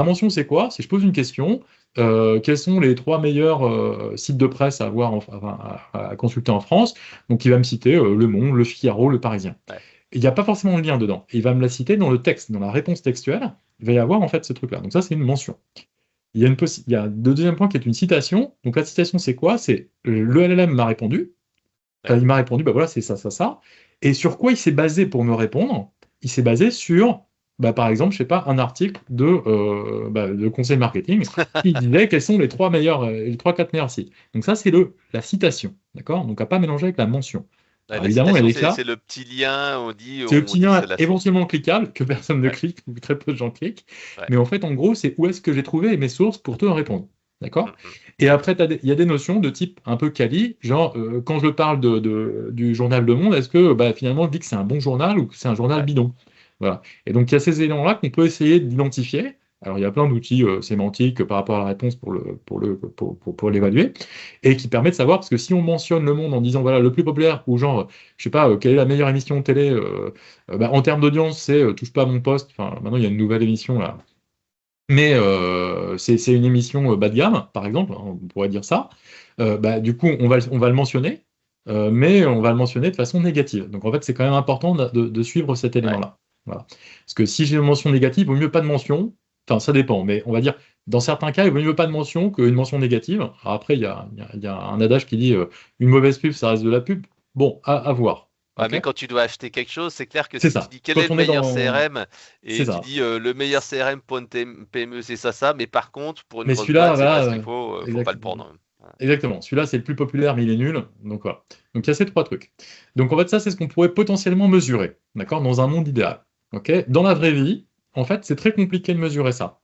La mention, c'est quoi? C'est je pose une question. Quels sont les 3 meilleurs sites de presse à avoir, enfin, à consulter en France? Donc, il va me citer Le Monde, Le Figaro, Le Parisien. Ouais. Il n'y a pas forcément de lien dedans. Il va me la citer dans le texte, dans la réponse textuelle. Il va y avoir en fait ce truc-là. Donc, ça, c'est une mention. Il y a le deuxième point qui est une citation. Donc, la citation, c'est quoi? C'est le LLM m'a répondu. Ouais. Il m'a répondu, bah voilà, c'est ça, ça, ça. Et sur quoi il s'est basé pour me répondre? Il s'est basé sur, bah, par exemple, je sais pas, un article de conseil marketing qui disait quels sont les 3 meilleurs, les 3, 4 meilleurs sites. Donc ça, c'est la citation, d'accord? Donc à pas mélanger avec la mention. Ouais, Alors la évidemment, il y a citation, des c'est cas, le petit lien, on dit, c'est le on petit dit c'est lien la source. éventuellement cliquable, que personne ne Ouais, clique, ou très peu de gens cliquent. ouais. Mais en fait, en gros, c'est où est-ce que j'ai trouvé mes sources pour te répondre. D'accord? Mm. Et après, il y a des notions de type un peu quali, genre quand je parle du journal Le Monde, est-ce que bah, finalement je dis que c'est un bon journal ou que c'est un journal Ouais. bidon? Voilà. Et donc il y a ces éléments-là qu'on peut essayer d'identifier. Alors il y a plein d'outils sémantiques par rapport à la réponse pour l'évaluer, et qui permet de savoir, parce que si on mentionne Le Monde en disant voilà le plus populaire, ou genre, je sais pas, quelle est la meilleure émission de télé bah, en termes d'audience, c'est Touche pas à mon poste. Enfin, maintenant il y a une nouvelle émission là, mais c'est une émission bas de gamme, par exemple, hein, on pourrait dire ça. Bah, du coup, on va le mentionner, mais on va le mentionner de façon négative. Donc en fait, c'est quand même important de suivre cet Ouais. élément-là. Voilà. Parce que si j'ai une mention négative, il vaut mieux pas de mention. Enfin, ça dépend, mais on va dire, dans certains cas, il vaut mieux pas de mention qu'une mention négative. Alors après, il y a un adage qui dit une mauvaise pub, ça reste de la pub. Bon, à voir. Ouais, OK? mais quand tu dois acheter quelque chose, c'est clair que C'est si tu ça. dis quel est Quand le on est meilleur dans... CRM C'est et tu ça. dis le meilleur CRM pour une PME, c'est ça, ça, mais par contre, pour une Mais grosse celui-là, boîte, c'est pas voilà, ce qu'il faut pas le exactement. prendre. Ouais. Exactement. Celui-là, c'est le plus populaire, mais il est nul. Donc voilà. Donc il y a ces 3 trucs. Donc en fait, ça, c'est ce qu'on pourrait potentiellement mesurer, d'accord, dans un monde idéal. OK? Dans la vraie vie, en fait, c'est très compliqué de mesurer ça.